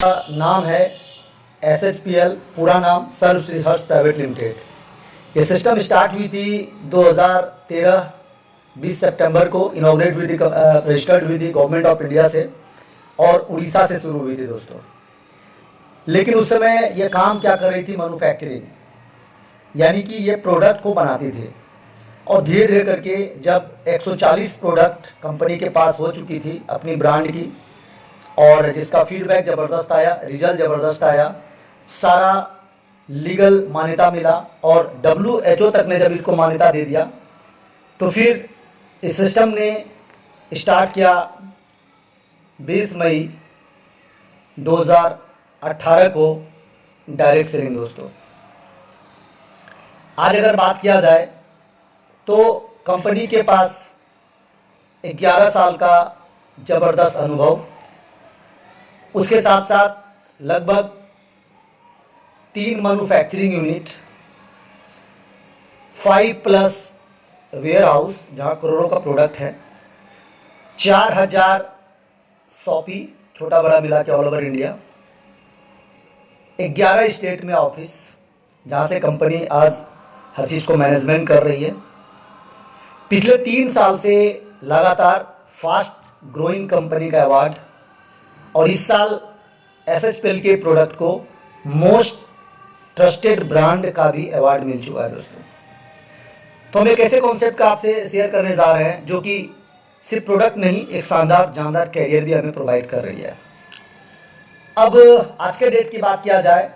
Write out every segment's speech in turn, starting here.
नाम है SHPL, पूरा नाम सर्व श्री हर्ष प्राइवेट लिमिटेड। ये सिस्टम स्टार्ट हुई थी 2013 20 सितंबर को इनॉग्रेट हुई थी, रजिस्टर्ड हुई थी गवर्नमेंट ऑफ इंडिया से और उड़ीसा से शुरू हुई थी दोस्तों। लेकिन उस समय ये काम क्या कर रही थी, मैन्युफैक्चरिंग, यानी कि ये प्रोडक्ट को बनाती थी। और धीरे धीरे करके जब 140 प्रोडक्ट कंपनी के पास हो चुकी थी अपनी ब्रांड की, और जिसका फीडबैक ज़बरदस्त आया, रिजल्ट ज़बरदस्त आया, सारा लीगल मान्यता मिला और WHO तक ने जब इसको मान्यता दे दिया, तो फिर इस सिस्टम ने स्टार्ट किया 20 मई 2018 को डायरेक्ट सेलिंग दोस्तों। आज अगर बात किया जाए तो कंपनी के पास 11 साल का ज़बरदस्त अनुभव, उसके साथ साथ लगभग 3 मैन्युफैक्चरिंग यूनिट, 5+ वेयर हाउस जहाँ करोड़ों का प्रोडक्ट है, 4000 शॉपी छोटा बड़ा मिला के ऑल ओवर इंडिया, 11 स्टेट में ऑफिस जहाँ से कंपनी आज हर चीज़ को मैनेजमेंट कर रही है। पिछले 3 साल से लगातार फास्ट ग्रोइंग कंपनी का अवार्ड, और इस साल SHPL के प्रोडक्ट को मोस्ट ट्रस्टेड ब्रांड का भी अवार्ड मिल चुका है दोस्तों। तो हम एक ऐसे कॉन्सेप्ट का आपसे शेयर करने जा रहे हैं जो कि सिर्फ प्रोडक्ट नहीं, एक शानदार जानदार कैरियर भी हमें प्रोवाइड कर रही है। अब आज के डेट की बात किया जाए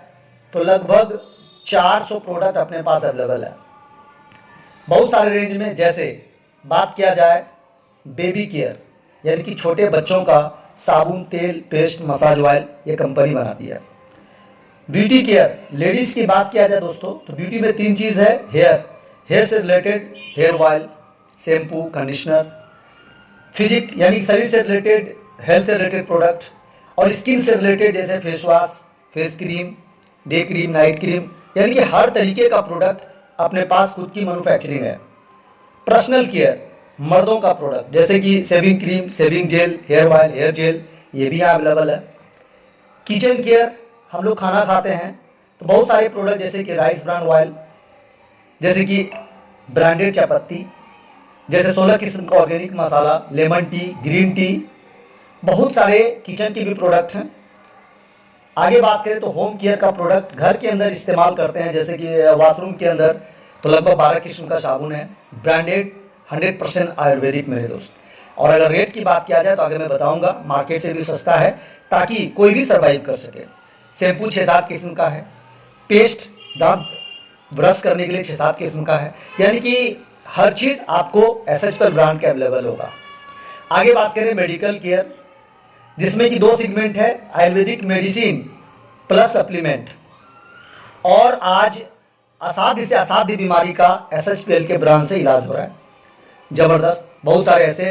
तो लगभग 400 प्रोडक्ट अपने पास अवेलेबल है, बहुत सारे रेंज में। जैसे बात किया जाए बेबी केयर, यानी कि छोटे बच्चों का साबुन, तेल, पेस्ट, मसाज ऑयल, ये कंपनी बनाती है। ब्यूटी केयर, लेडीज की बात किया जाए दोस्तों तो ब्यूटी में 3 चीज़ है, हेयर से related hair oil, shampoo, conditioner, physique यानी शरीर से रिलेटेड, हेल्थ से रिलेटेड प्रोडक्ट, और स्किन से रिलेटेड जैसे face wash, face cream, day cream, night cream, यानी कि हर तरीके का प्रोडक्ट अपने पास खुद की मैन्युफैक्चरिंग है। पर्सनल केयर, मर्दों का प्रोडक्ट जैसे कि shaving cream, shaving gel, hair oil, hair gel, ये भी यहाँ अवेलेबल है। किचन केयर, हम लोग खाना खाते हैं तो बहुत सारे प्रोडक्ट जैसे कि राइस ब्रांड ऑयल, जैसे कि ब्रांडेड चाय पत्ती, जैसे 16 किस्म का ऑर्गेनिक मसाला, लेमन टी, ग्रीन टी, बहुत सारे किचन के भी प्रोडक्ट हैं। आगे बात करें तो होम केयर का प्रोडक्ट घर के अंदर इस्तेमाल करते हैं, जैसे कि वॉशरूम के अंदर तो लगभग 12 किस्म का साबुन है, ब्रांडेड 100% आयुर्वेदिक मेरे दोस्त। और अगर रेट की बात किया जाए तो आगे मैं बताऊंगा, मार्केट से भी सस्ता है ताकि कोई भी सर्वाइव कर सके। शैम्पू 6-7 किस्म का है, पेस्ट दांत ब्रश करने के लिए 6-7 किस्म का है, यानी कि हर चीज़ आपको SHPL ब्रांड के अवेलेबल होगा। आगे बात करें मेडिकल केयर, जिसमें कि 2 सेगमेंट है, आयुर्वेदिक मेडिसिन प्लस सप्लीमेंट। और आज असाध्य से असाध्य बीमारी का SHPL के ब्रांड से इलाज हो रहा है, ज़बरदस्त। बहुत सारे ऐसे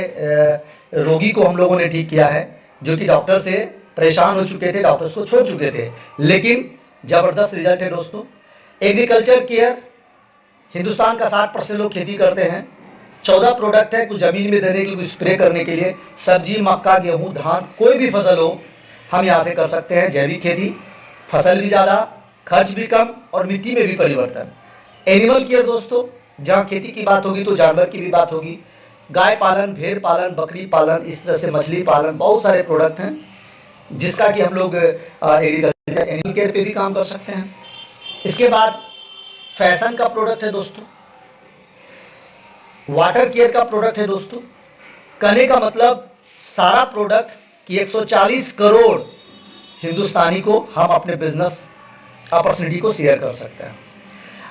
रोगी को हम लोगों ने ठीक किया है जो कि डॉक्टर से परेशान हो चुके थे, डॉक्टर्स को छोड़ चुके थे, लेकिन ज़बरदस्त रिजल्ट है दोस्तों। एग्रीकल्चर केयर, हिंदुस्तान का 60% लोग खेती करते हैं, 14 प्रोडक्ट है, कुछ ज़मीन में देने के लिए, कुछ स्प्रे करने के लिए। सब्जी, मक्का, गेहूँ, धान, कोई भी फसल हो हम यहाँ से कर सकते हैं। जैविक खेती, फसल भी ज़्यादा, खर्च भी कम और मिट्टी में भी परिवर्तन। एनिमल केयर दोस्तों, जहाँ खेती की बात होगी तो जानवर की भी बात होगी, गाय पालन, भेड़ पालन, बकरी पालन, इस तरह से मछली पालन, बहुत सारे प्रोडक्ट हैं जिसका कि हम लोग एग्रीकल्चर एनिमल केयर पे भी काम कर सकते हैं। इसके बाद फैशन का प्रोडक्ट है दोस्तों, वाटर केयर का प्रोडक्ट है दोस्तों। कहने का मतलब सारा प्रोडक्ट कि 140 करोड़ हिंदुस्तानी को हम अपने बिजनेस अपॉर्चुनिटी को शेयर कर सकते हैं।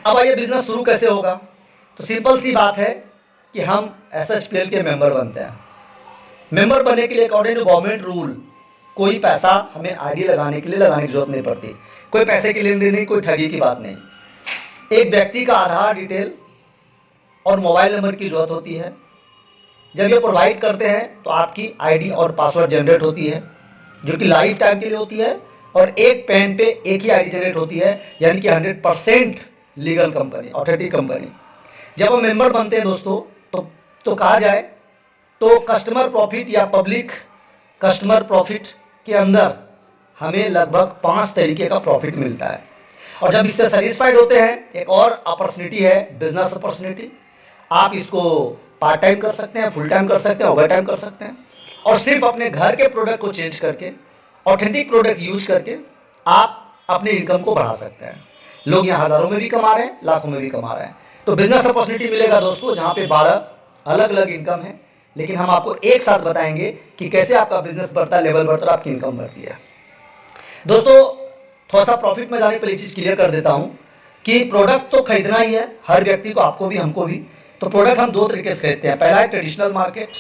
अब आइए बिजनेस शुरू कैसे होगा, तो सिंपल सी बात है कि हम SHPL के मेंबर बनते हैं। मेंबर बनने के लिए अकॉर्डिंग टू गवर्नमेंट रूल कोई पैसा हमें ID लगाने के लिए लगाने की जरूरत नहीं पड़ती, कोई पैसे की लेन देन नहीं, कोई ठगी की बात नहीं। एक व्यक्ति का आधार डिटेल और मोबाइल नंबर की जरूरत होती है। जब ये प्रोवाइड करते हैं तो आपकी ID और पासवर्ड जनरेट होती है जो कि लाइफ टाइम के लिए होती है, और एक पेन पे एक ही ID जनरेट होती है, यानी कि 100% लीगल कंपनी, ऑथेंटिक कंपनी। जब हम मेंबर बनते हैं दोस्तों तो कहा जाए तो कस्टमर प्रॉफिट या पब्लिक कस्टमर प्रॉफिट के अंदर हमें लगभग 5 तरीके का प्रॉफिट मिलता है। और जब इससे सेटिस्फाइड होते हैं, एक और अपॉर्चुनिटी है बिजनेस अपॉर्चुनिटी। आप इसको पार्ट टाइम कर सकते हैं, फुल टाइम कर सकते हैं, ओवर टाइम कर सकते हैं, और सिर्फ अपने घर के प्रोडक्ट को चेंज करके, ऑथेंटिक प्रोडक्ट यूज करके आप अपने इनकम को बढ़ा सकते हैं। लोग यहाँ हजारों में भी कमा रहे हैं, लाखों में भी कमा रहे हैं। तो बिजनेस अपॉर्चुनिटी मिलेगा दोस्तों, जहाँ पे 12 अलग अलग इनकम है, लेकिन हम आपको एक साथ बताएंगे कि कैसे आपका बिजनेस बढ़ता है, लेवल बढ़ता है, आपकी इनकम बढ़ती है। दोस्तों थोड़ा सा प्रॉफिट में जाने पर एक चीज क्लियर कर देता हूं कि प्रोडक्ट तो खरीदना ही है हर व्यक्ति को, आपको भी हमको भी। तो प्रोडक्ट हम 2 तरीके से खरीदते हैं, पहला है ट्रेडिशनल मार्केट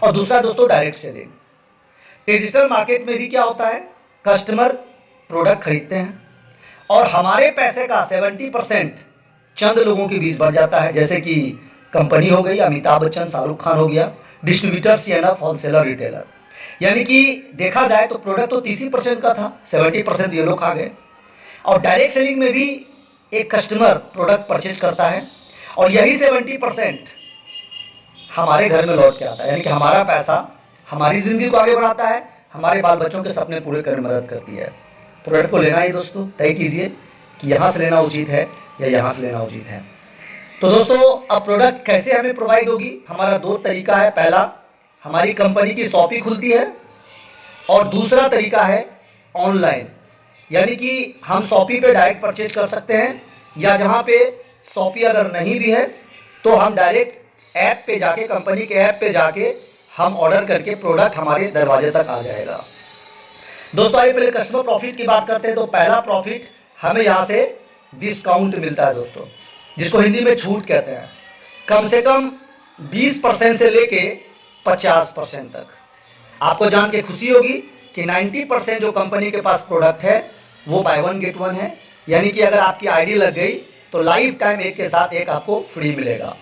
और दूसरा दोस्तों डायरेक्ट सेलिंग। ट्रेडिशनल मार्केट में भी क्या होता है, कस्टमर प्रोडक्ट खरीदते हैं और हमारे पैसे का 70% चंद लोगों के बीच बढ़ जाता है, जैसे कि कंपनी हो गई, अमिताभ बच्चन, शाहरुख खान हो गया, डिस्ट्रीब्यूटर, सीएनएफ, होलसेलर, रिटेलर। यानी कि देखा जाए तो प्रोडक्ट तो 30% का था, 70% ये लोग खा गए। और डायरेक्ट सेलिंग में भी एक कस्टमर प्रोडक्ट परचेज करता है और यही 70% हमारे घर में लौट के आता है, यानी कि हमारा पैसा हमारी जिंदगी को आगे बढ़ाता है, हमारे बाल बच्चों के सपने पूरे करने में मदद करती है। प्रोडक्ट को लेना ही दोस्तों तय कीजिए कि यहाँ से लेना उचित है या यहाँ से लेना उचित है। तो दोस्तों अब प्रोडक्ट कैसे हमें प्रोवाइड होगी, हमारा 2 तरीका है। पहला, हमारी कंपनी की शॉप ही खुलती है और दूसरा तरीका है ऑनलाइन, यानी कि हम शॉपी पे डायरेक्ट परचेज कर सकते हैं, या जहाँ पे शॉपी अगर नहीं भी है तो हम डायरेक्ट ऐप पे जाके, कंपनी के ऐप पे जाके हम ऑर्डर करके प्रोडक्ट हमारे दरवाजे तक आ जाएगा। दोस्तों आइए पहले कस्टमर प्रॉफिट की बात करते हैं। तो पहला प्रॉफिट हमें यहाँ से डिस्काउंट मिलता है दोस्तों, जिसको हिंदी में छूट कहते हैं। कम से कम 20% से लेके 50% तक। आपको जान के खुशी होगी कि 90% जो कंपनी के पास प्रोडक्ट है वो बाय 1 गेट 1 है, यानी कि अगर आपकी आईडी लग गई तो लाइफ टाइम एक के साथ एक आपको फ्री मिलेगा।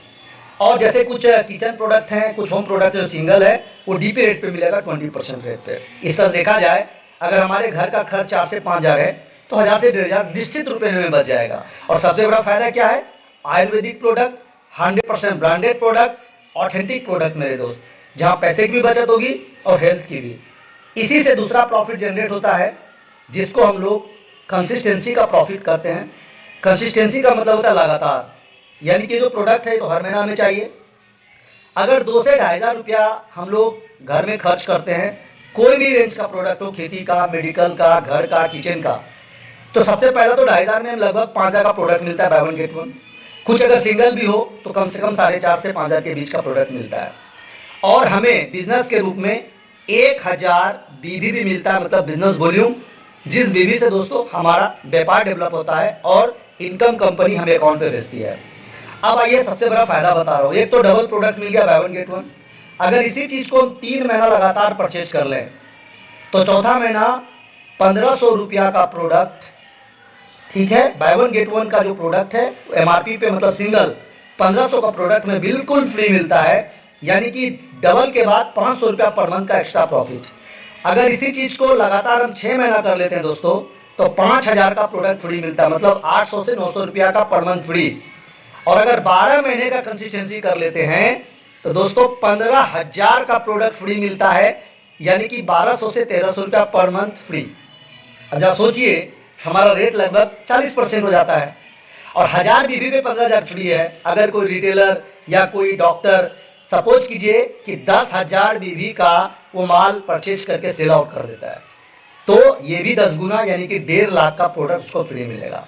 और जैसे कुछ किचन प्रोडक्ट हैं, कुछ होम प्रोडक्ट जो सिंगल है वो डीपी रेट पे मिलेगा, 20% रेट पे। इस तरह देखा जाए अगर हमारे घर का खर्च 4 से 5 हज़ार है तो 1000 से 1500 निश्चित रुपए में बच जाएगा। और सबसे बड़ा फायदा क्या है, Ayurvedic product, 100% branded product, authentic product मेरे दोस्त, जहां पैसे की भी बचत होगी और हेल्थ की भी। इसी से दूसरा प्रॉफिट जनरेट होता है, जिसको हम लोग कंसिस्टेंसी का प्रॉफिट करते हैं। कंसिस्टेंसी का मतलब होता है लगातार, यानी कि जो प्रोडक्ट है तो हर महीना हमें चाहिए। अगर 2 से 2500 रुपया हम लोग घर में खर्च करते हैं, कोई भी रेंज का प्रोडक्ट हो, खेती का, मेडिकल का, घर का, किचन का, तो सबसे पहला तो 2500 में लगभग 5000 का प्रोडक्ट मिलता है, बाय 1 गेट 1। कुछ अगर सिंगल भी हो तो कम से कम 4,500 से 5000 के बीच का प्रोडक्ट मिलता है। और हमें बिजनेस के रूप में 1000 बीवी भी मिलता है, मतलब बिजनेस वॉल्यूम, जिस बीवी से दोस्तों हमारा व्यापार डेवलप होता है और इनकम कंपनी हमें अकाउंट पे भेजती है। अब आइए सबसे बड़ा फायदा बता रहा हूँ। एक तो डबल प्रोडक्ट मिल गया, बाय 1 गेट 1। अगर इसी चीज को हम 3 महीना लगातार परचेज कर लें तो चौथा महीना 1500 रुपया का प्रोडक्ट, ठीक है, बाय 1 गेट 1 का जो प्रोडक्ट है एमआरपी पे, मतलब सिंगल 1500 का प्रोडक्ट में बिल्कुल फ्री मिलता है, यानी कि डबल के बाद 500 रुपया पर मंथ का एक्स्ट्रा प्रॉफिट। अगर इसी चीज को लगातार हम 6 महीना कर लेते हैं दोस्तों तो 5000 का प्रोडक्ट फ्री मिलता है, मतलब 800 से 900 रुपया का पर मंथ फ्री। और अगर 12 महीने का कंसिस्टेंसी कर लेते हैं तो दोस्तों 15000 का प्रोडक्ट फ्री मिलता है, यानी कि 1200 से 1300 रुपया पर मंथ फ्री। अब जरा सोचिए, हमारा रेट लगभग 40% हो जाता है और 1000 बीबी पे 15000 फ्री है। अगर कोई रिटेलर या कोई डॉक्टर सपोज कीजिए कि 10,000 बीबी का वो माल परचेज करके सेल आउट कर देता है, तो ये भी 10 गुना, यानी कि 1.5 लाख का प्रोडक्ट उसको फ्री मिलेगा।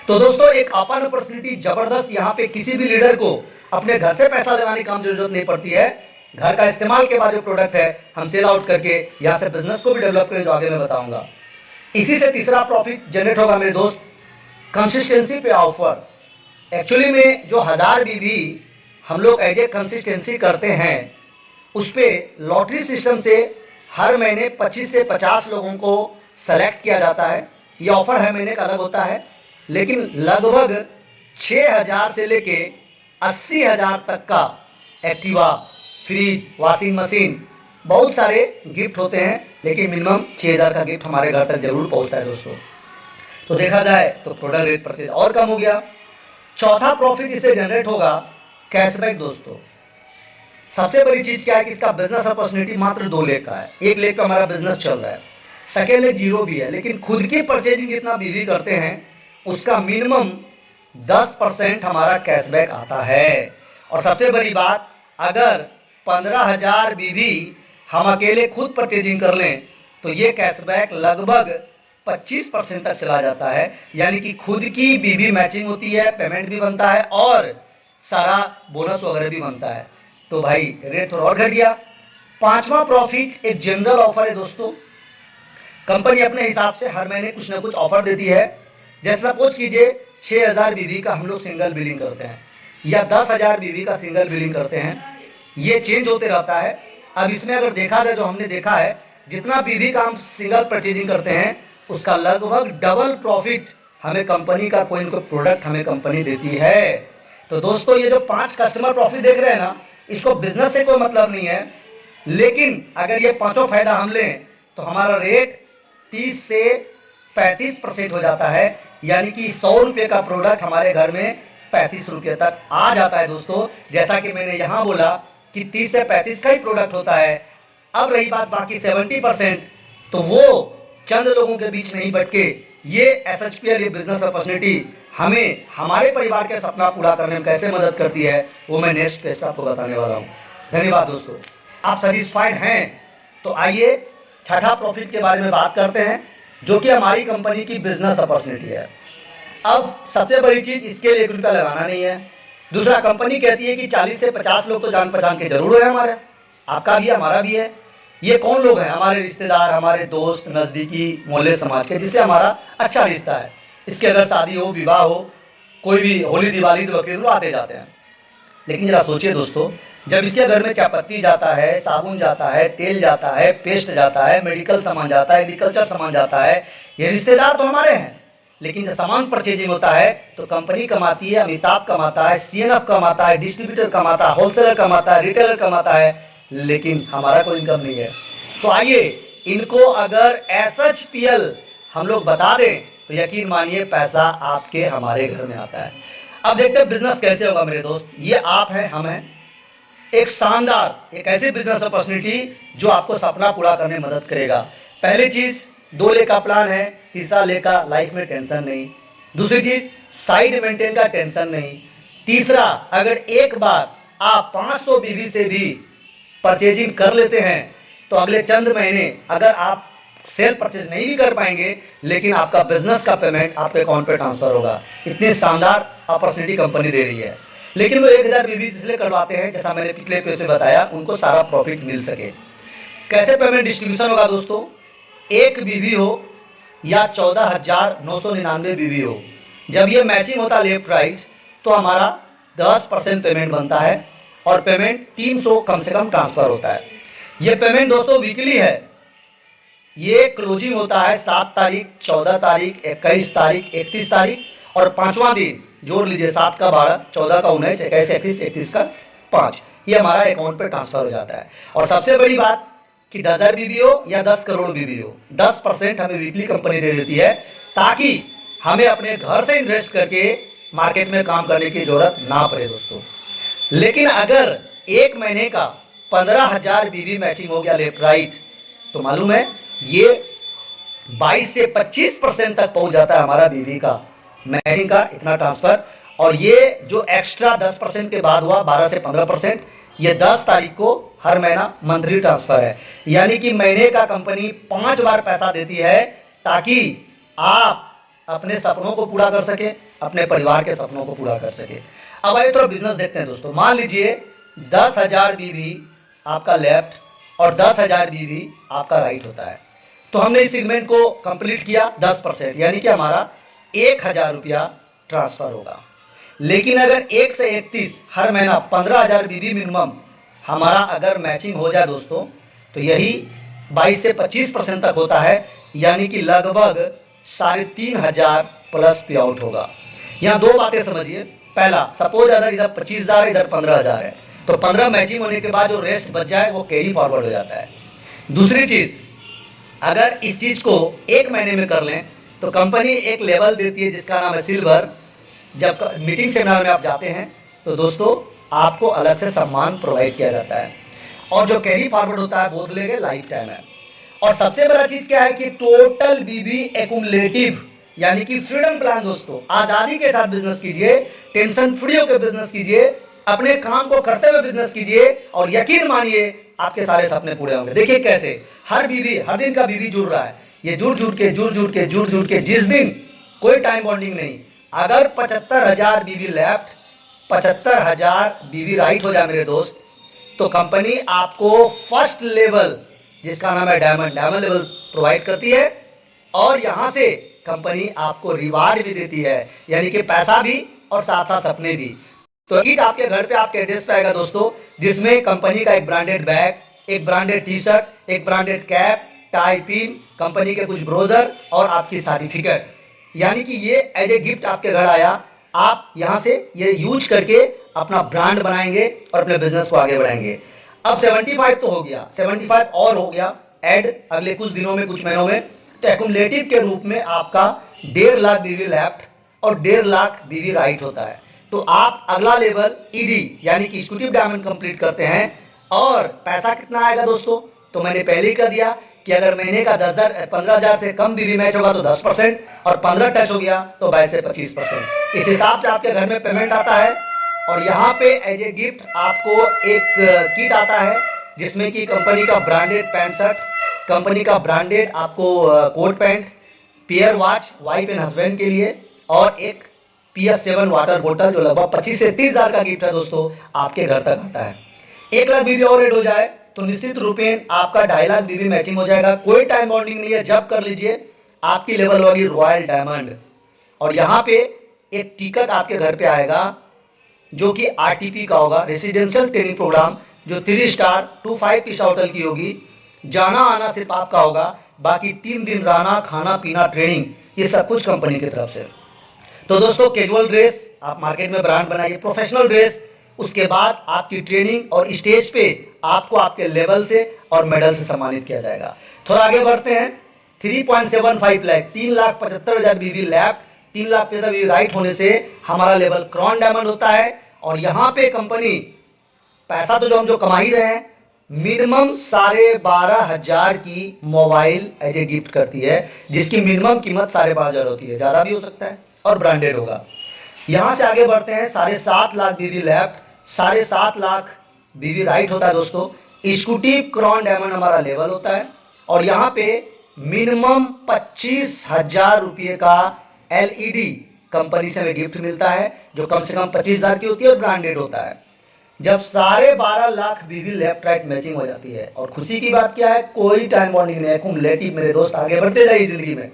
तो दोस्तों एक ओपन अपॉर्चुनिटी जबरदस्त, यहाँ पे किसी भी लीडर को अपने घर से पैसा लगाने की जरूरत नहीं पड़ती है। घर का इस्तेमाल के बाद जो प्रोडक्ट है हम सेल आउट करके यहाँ से बिजनेस को भी डेवलप करें, जो आगे मैं बताऊंगा। इसी से तीसरा प्रॉफिट जनरेट होगा मेरे दोस्त, कंसिस्टेंसी पे ऑफर। एक्चुअली में जो 1000 बीबी हम लोग एज ए कंसिस्टेंसी करते हैं, उस पर लॉटरी सिस्टम से हर महीने 25 से 50 लोगों को सेलेक्ट किया जाता है। ये ऑफर हर महीने का अलग होता है, लेकिन लगभग 6000 से लेके 80,000 तक का एक्टिवा, फ्रिज, वॉशिंग मशीन, बहुत सारे गिफ्ट होते हैं, लेकिन मिनिमम 6000 का गिफ्ट हमारे घर तक जरूर पहुंचता है दोस्तों। तो देखा जाए तो प्रोडक्ट रेट परचेज और कम हो गया। चौथा प्रॉफिट इससे जनरेट होगा कैशबैक दोस्तों। सबसे बड़ी चीज क्या है कि इसका बिजनेस अपॉर्चुनिटी मात्र 2 लेख का है, 1 लेख का हमारा बिजनेस चल रहा है। सेकेंड लेग 0 भी है, लेकिन खुद की परचेजिंग जितना बीवी करते हैं उसका मिनिमम 10% हमारा कैशबैक आता है। और सबसे बड़ी बात, अगर 15,000 बीवी हम अकेले खुद परचेजिंग कर लें तो ये कैशबैक लगभग 25% तक चला जाता है। यानी कि खुद की बीवी मैचिंग होती है, पेमेंट भी बनता है और सारा बोनस वगैरह भी बनता है। तो भाई रेट थोड़ा और घट गया। पांचवा प्रॉफिट एक जनरल ऑफर है दोस्तों। कंपनी अपने हिसाब से हर महीने कुछ ना कुछ ऑफर देती है। जैसे सपोज कीजिए 6,000 बीवी का हम लोग सिंगल बिलिंग करते हैं या 10,000 बीवी का सिंगल बिलिंग करते हैं, ये चेंज होते रहता है। अब इसमें अगर देखा जाए, जो हमने देखा है, जितना बीवी का हम सिंगल परचेजिंग करते हैं उसका लगभग डबल प्रॉफिट हमें कंपनी का कोई ना कोई प्रोडक्ट हमें कंपनी देती है। तो दोस्तों ये जो 5 कस्टमर प्रॉफिट देख रहे हैं ना, इसको बिजनेस से कोई मतलब नहीं है, लेकिन अगर ये पांचों फायदा हम लें तो हमारा रेट 30 से 35% हो जाता है। यानी कि 100 रुपये का प्रोडक्ट हमारे घर में 35 रुपये तक आ जाता है दोस्तों। जैसा कि मैंने यहाँ बोला कि 30 से 35 का ही प्रोडक्ट होता है। अब रही बात बाकी 70%, तो वो चंद लोगों के बीच नहीं भटके। ये SHPL, ये बिजनेस अपॉर्चुनिटी हमें हमारे परिवार के सपना पूरा करने में कैसे मदद करती है, वो मैं नेक्स्ट पेज आपको बताने वाला हूँ। धन्यवाद दोस्तों। आप सेटिस्फाइड हैं? तो आइए छठा प्रॉफिट के बारे में बात करते हैं, जो कि हमारी कंपनी की बिजनेस अपॉर्चुनिटी है। अब सबसे बड़ी चीज, इसके लिए 1 रुपया लगाना नहीं है। दूसरा, कंपनी कहती है कि 40 से 50 लोग तो जान पहचान के जरूर है हमारे, आपका भी है, हमारा भी है। ये कौन लोग हैं? हमारे रिश्तेदार, हमारे दोस्त, नजदीकी मोहल्ले समाज के, जिससे हमारा अच्छा रिश्ता है। इसके अगर शादी हो, विवाह हो, कोई भी होली दिवाली तो वकील आते जाते हैं। लेकिन जरा सोचिए दोस्तों, जब इसके घर में चायपत्ती जाता है, साबुन जाता है, तेल जाता है, पेस्ट जाता है, मेडिकल सामान जाता है, एग्रीकल्चर सामान जाता है, ये रिश्तेदार तो हमारे हैं। लेकिन जब सामान परचेजिंग होता है तो कंपनी कमाती है, अमिताभ कमाता है, CNF कमाता है, डिस्ट्रीब्यूटर कमाता है, होलसेलर कमाता है, रिटेलर कमाता है, लेकिन हमारा कोई इनकम नहीं है। तो आइए इनको अगर SHPL हम लोग बता दें तो यकीन मानिए पैसा आपके हमारे घर में आता है। अब देखते हैं बिजनेस कैसे होगा मेरे दोस्त। ये आप हैं, हम हैं। एक शानदार, एक ऐसी बिजनेस अपॉर्चुनिटी जो आपको सपना पूरा करने में मदद करेगा। पहली चीज, 2 लेख का प्लान है। तीसरा लेख का लाइफ में टेंशन नहीं। दूसरी चीज, साइड मेंटेन का टेंशन नहीं। तीसरा, अगर एक बार आप 500 बीवी से भी परचेजिंग कर लेते हैं तो अगले चंद महीने अगर आप सेल परचेज नहीं भी कर पाएंगे, लेकिन आपका बिजनेस का पेमेंट आपके अकाउंट पे ट्रांसफर होगा। इतनी शानदार अपॉर्चुनिटी कंपनी दे रही है। लेकिन वो 1000 बीवी इसलिए करवाते हैं, जैसा मैंने पिछले पेज में बताया, उनको सारा प्रॉफिट मिल सके। कैसे पेमेंट डिस्ट्रीब्यूशन होगा दोस्तों? 1 बीवी हो या 14,999 बीवी हो, जब ये मैचिंग होता लेफ्ट राइट तो हमारा 10% पेमेंट बनता है और पेमेंट 300 कम से कम ट्रांसफर होता है। ये पेमेंट दोस्तों वीकली है। ये क्लोजिंग होता है 7 तारीख, 14 तारीख, 21 तारीख, 31 तारीख और 5वां दिन जोड़ लीजिए, 7 का 12, 14 का 19, 21, 31, 31 का 5, ये हमारा अकाउंट पे ट्रांसफर हो जाता है। और सबसे बड़ी बात कि 10,000 बीवी हो या 10 करोड़ बीवी हो, 10% हमें वीकली कंपनी दे देती है, ताकि हमें अपने घर से इन्वेस्ट करके मार्केट में काम करने की जरूरत ना पड़े दोस्तों। लेकिन अगर 1 महीने का 15,000 बीवी मैचिंग हो गया लेफ्ट राइट, तो मालूम है ये 22 से 25% तक पहुंच जाता है हमारा बीवी का मैचिंग का इतना ट्रांसफर। और ये जो एक्स्ट्रा 10% के बाद हुआ 12 से 15%, ये 10 तारीख को हर महीना मंथली ट्रांसफर है। यानी कि महीने का कंपनी 5 बार पैसा देती है, ताकि आप अपने सपनों को पूरा कर सके, अपने परिवार के सपनों को पूरा कर सके। अब आइए थोड़ा बिजनेस देखते हैं दोस्तों। मान लीजिए 10,000 बीवी आपका लेफ्ट और 10,000 बीवी आपका राइट होता है, तो हमने इस सेगमेंट को कंप्लीट किया 10%, यानी कि हमारा 1,000 रुपया ट्रांसफर होगा। लेकिन अगर 1 से 31 हर महीना 15,000 बीवी मिनिमम हमारा अगर मैचिंग हो जाए दोस्तों, तो यही 22 से 25% तक होता है, यानी कि लगभग 3,500 प्लस पे आउट होगा। यहाँ 2 बातें समझिए। पहला, सपोज अगर इधर 25,000 इधर 15,000 है, तो 15 मैचिंग होने के बाद जो रेस्ट बच जाए वो कैरी फॉरवर्ड हो जाता है। दूसरी चीज, अगर इस चीज को 1 महीने में कर लें तो कंपनी एक लेवल देती है जिसका नाम है सिल्वर। जब मीटिंग सेमिनार में आप जाते हैं तो दोस्तों आपको अलग से सम्मान प्रोवाइड किया जाता है, और जो कैरी फॉरवर्ड होता है बोल लेंगे लाइफ टाइम है। और सबसे बड़ा चीज क्या है कि टोटल बीबी एक्यूमुलेटिव यानी कि फ्रीडम प्लान दोस्तों, आजादी के साथ बिजनेस कीजिए, टेंशन फ्री होकर बिजनेस कीजिए, अपने काम को करते हुए बिजनेस कीजिए और यकीन मानिए आपके सारे सपने पूरे होंगे। देखिए कैसे हर बीबी, हर दिन का बीबी जुड़ रहा है, ये जुड़ जुड़ के जिस दिन कोई टाइम बॉन्डिंग नहीं, अगर 75,000 बीबी लेफ्ट, 75,000 बीबी राइट हो जाए मेरे दोस्त, तो कंपनी आपको फर्स्ट लेवल जिसका नाम है डायमंड लेवल प्रोवाइड करती है और यहां से कंपनी आपको रिवार्ड भी देती है, यानी कि पैसा भी और साथ साथ सपने भी। तो किट आपके घर पे आपके एड्रेस पे आएगा दोस्तों, जिसमें कंपनी का एक ब्रांडेड बैग, एक ब्रांडेड टी शर्ट, एक branded cap, tie pin, company के कुछ ब्रोजर और आपकी सर्टिफिकेट, यानी कि ये एज ए गिफ्ट आपके घर आया। आप यहां से ये यूज करके अपना ब्रांड बनाएंगे और अपने बिजनेस को आगे बढ़ाएंगे। अब 75 तो हो गया, 75 और हो गया ऐड अगले कुछ दिनों में, कुछ महीनों में, तो एक्यूमुलेटिव के रूप में आपका 1.5 लाख बीवी लेफ्ट और 1.5 लाख बीवी राइट होता है। तो आप अगला लेवल ईडी यानी कि एग्जीक्यूटिव डायमंड कंप्लीट करते हैं और पैसा कितना आएगा दोस्तों, तो मैंने पहले ही कर दिया कि अगर महीने का 15,000 से कम बीवी मैच होगा तो 10% और 15 टच हो गया तो 22 से 25%। इस हिसाब से आपके घर में पेमेंट आता है और यहाँ पे एज ए गिफ्ट आपको एक किट आता है जिसमें कि कंपनी का ब्रांडेड पैंट शर्ट, कंपनी का ब्रांडेड आपको coat pant, pair watch wife and husband के लिए और एक PS7 वाटर बोतल जो लगभग 25 से 30 हजार का गिफ्ट है दोस्तों, आपके घर तक आता है। 1 लाख बीबी और ऐड हो जाए तो निश्चित रूपेण आपका 2.5 लाख बीबी मैचिंग हो जाएगा। कोई टाइम बॉन्डिंग नहीं है, जब कर लीजिए आपकी लेवल होगी रॉयल डायमंड। और यहाँ पे एक टिकट आपके घर पे आएगा जो कि RTP का होगा, रेसिडेंशियल ट्रेनिंग प्रोग्राम, जो 3 स्टार 2 5 स्टार होटल की होगी। जाना आना सिर्फ आपका होगा, बाकी 3 दिन रहना खाना पीना ट्रेनिंग ये सब कुछ कंपनी की तरफ से। तो दोस्तों कैजुअल ड्रेस आप मार्केट में ब्रांड बनाइए, प्रोफेशनल ड्रेस, उसके बाद आपकी ट्रेनिंग और स्टेज पे आपको आपके लेवल से और मेडल से सम्मानित किया जाएगा। थोड़ा आगे बढ़ते हैं। 3.75 लाख 3,75,000 बीबी लेफ्ट, 3,75,000 बीबी राइट होने से हमारा लेवल क्रॉन डायमंड होता है। और यहाँ पे कंपनी पैसा तो जो हम कमा ही रहे हैं, मिनिमम 12,500 की मोबाइल एज ए गिफ्ट करती है, जिसकी मिनिमम कीमत 12,500 होती है, ज्यादा भी हो सकता है और ब्रांडेड होगा। यहां से आगे बढ़ते हैं। 7.5 लाख बीबी लेफ्ट, 7.5 लाख बीबी राइट होता है दोस्तों। एग्जीक्यूटिव क्रॉन डायमंड हमारा लेवल होता है और यहाँ पे मिनिमम 25,000 रुपये का LED कंपनी से हमें गिफ्ट मिलता है, जो कम से कम 25,000 की होती है और ब्रांडेड होता है। जब 12.5 लाख बीबी लेफ्ट राइट मैचिंग हो जाती है, और खुशी की बात क्या है, कोई टाइम बॉन्डिंग नहीं है, एक्यूमुलेटिव मेरे दोस्त आगे बढ़ते जाइए जिंदगी में,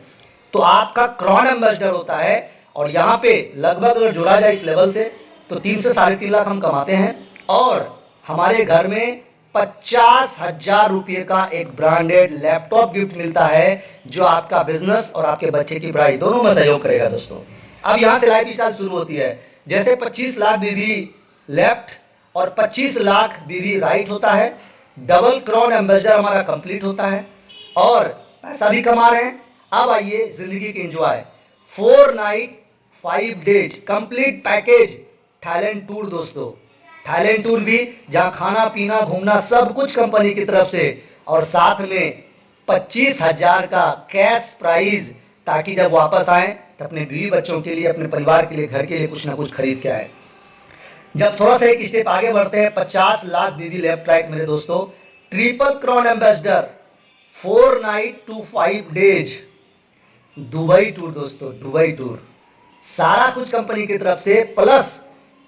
तो आपका क्रॉन एम्बेसडर होता है। और यहाँ पे लगभग अगर जुड़ा जाए इस लेवल से तो 3 से 3.5 लाख हम कमाते हैं और हमारे घर में 50,000 रुपये का एक ब्रांडेड लैपटॉप गिफ्ट मिलता है, जो आपका बिजनेस और आपके बच्चे की पढ़ाई दोनों में सहयोग करेगा दोस्तों। अब यहाँ से लाइफ स्टाइल शुरू होती है। जैसे 25 लाख बीबी लेफ्ट और 25 लाख बीबी राइट होता है, डबल क्रॉन एम्बेसडर हमारा कंप्लीट होता है और पैसा भी कमा रहे हैं। अब आइए जिंदगी की enjoy, 4 night 5 days complete package Thailand tour दोस्तों। थाईलैंड टूर भी जहां खाना पीना घूमना सब कुछ कंपनी की तरफ से, और साथ में 25,000 का कैश प्राइज, ताकि जब वापस आए तो अपने बीवी बच्चों के लिए, अपने परिवार के लिए, घर के लिए कुछ ना कुछ खरीद के आए। जब थोड़ा सा एक स्टेप आगे बढ़ते हैं, 50 लाख बीबी लेफ्ट राइट मेरे दोस्तों, triple crown ambassador, 4 night to 5 days Dubai tour दोस्तों, दुबई टूर, सारा कुछ कंपनी की तरफ से, प्लस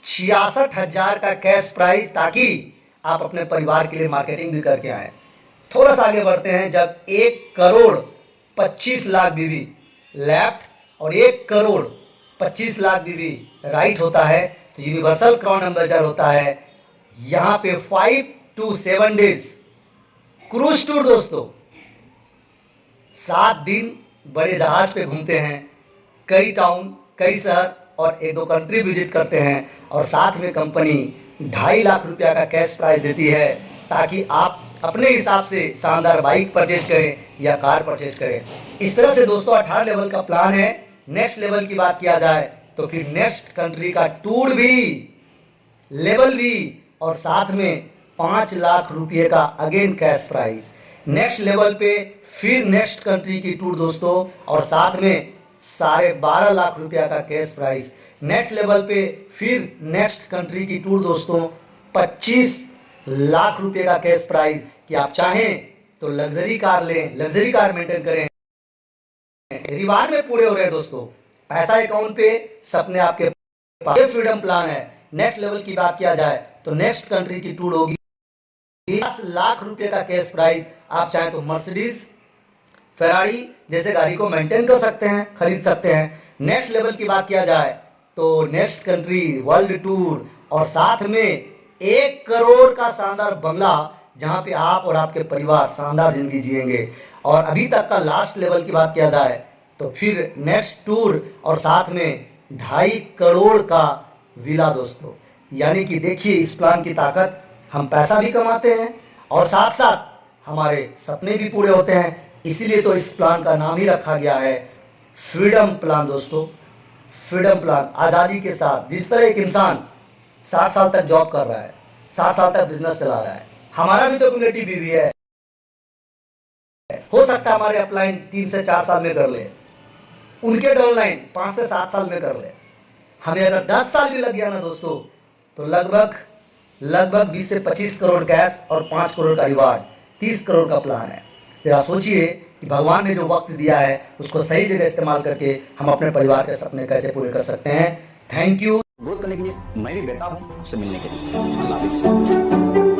66,000 का कैश प्राइज, ताकि आप अपने परिवार के लिए मार्केटिंग भी करके आए। थोड़ा सा आगे बढ़ते हैं। जब 1 करोड़ 25 लाख बीबी लेफ्ट और 1 करोड़ 25 लाख बीबी राइट होता है, तो यूनिवर्सल क्रॉन एम्बेसडर होता है। यहाँ पे 5 to 7 डेज क्रूज टूर दोस्तों, 7 दिन बड़े जहाज पे घूमते हैं, कई टाउन, कई शहर और 1-2 कंट्री विजिट करते हैं, और साथ में कंपनी 2.5 लाख रुपया का कैश प्राइज देती है, ताकि आप अपने हिसाब से शानदार बाइक परचेज करें या कार परचेज करें। इस तरह से दोस्तों 18 लेवल का प्लान है। नेक्स्ट लेवल की बात किया जाए तो फिर नेक्स्ट कंट्री का टूर भी, लेवल भी, और साथ में 5 लाख रुपये का again cash prize. Next level पे फिर नेक्स्ट कंट्री की टूर दोस्तों, और साथ में 12.5 लाख रुपया का कैश प्राइस। नेक्स्ट लेवल पे फिर नेक्स्ट कंट्री की टूर दोस्तों, 25 लाख रुपए का कैश प्राइस कि आप चाहें तो लग्जरी कार लें, लग्जरी कार मेंटेन करें, रिवार्ड में पूरे हो रहे हैं दोस्तों, पैसा अकाउंट पे, सपने आपके पास। ये फ्रीडम प्लान है। नेक्स्ट लेवल की बात किया जाए तो नेक्स्ट कंट्री की टूर होगी 10 लाख रुपए का कैश प्राइस। आप चाहें तो मर्सिडीज, फेरारी जैसे गाड़ी को मेंटेन कर सकते हैं, खरीद सकते हैं। नेक्स्ट लेवल की बात किया जाए तो नेक्स्ट कंट्री वर्ल्ड टूर, और साथ में 1 करोड़ का शानदार बंगला जहां पे आप और आपके परिवार शानदार जिंदगी जिएंगे। और अभी तक का लास्ट लेवल की बात किया जाए तो फिर नेक्स्ट टूर और साथ में 2.5 करोड़ का विला दोस्तों। यानी कि देखिए इस प्लान की ताकत, हम पैसा भी कमाते हैं और साथ साथ हमारे सपने भी पूरे होते हैं। इसीलिए तो इस प्लान का नाम ही रखा गया है फ्रीडम प्लान दोस्तों। फ्रीडम प्लान, आज़ादी के साथ। जिस तरह एक इंसान 7 साल तक जॉब कर रहा है, 7 साल तक बिजनेस चला रहा है, हमारा भी तो कम्युनिटी बीवी है, हो सकता है हमारे अपलाइन 3 से 4 साल में कर ले, उनके डाउनलाइन 5 से 7 साल में कर ले। हमें अगर 10 साल भी लग गया ना दोस्तों तो लगभग 20 से 25 करोड़ कैश और 5 करोड़ का रिवार्ड, 30 करोड़ का प्लान है। जरा सोचिए कि भगवान ने जो वक्त दिया है उसको सही जगह इस्तेमाल करके हम अपने परिवार के सपने कैसे पूरे कर सकते हैं। Thank you. ग्रोथ करने के लिए मैं भी बैठा हूँ आपसे मिलने के लिए। अल्लाह हाफिज़।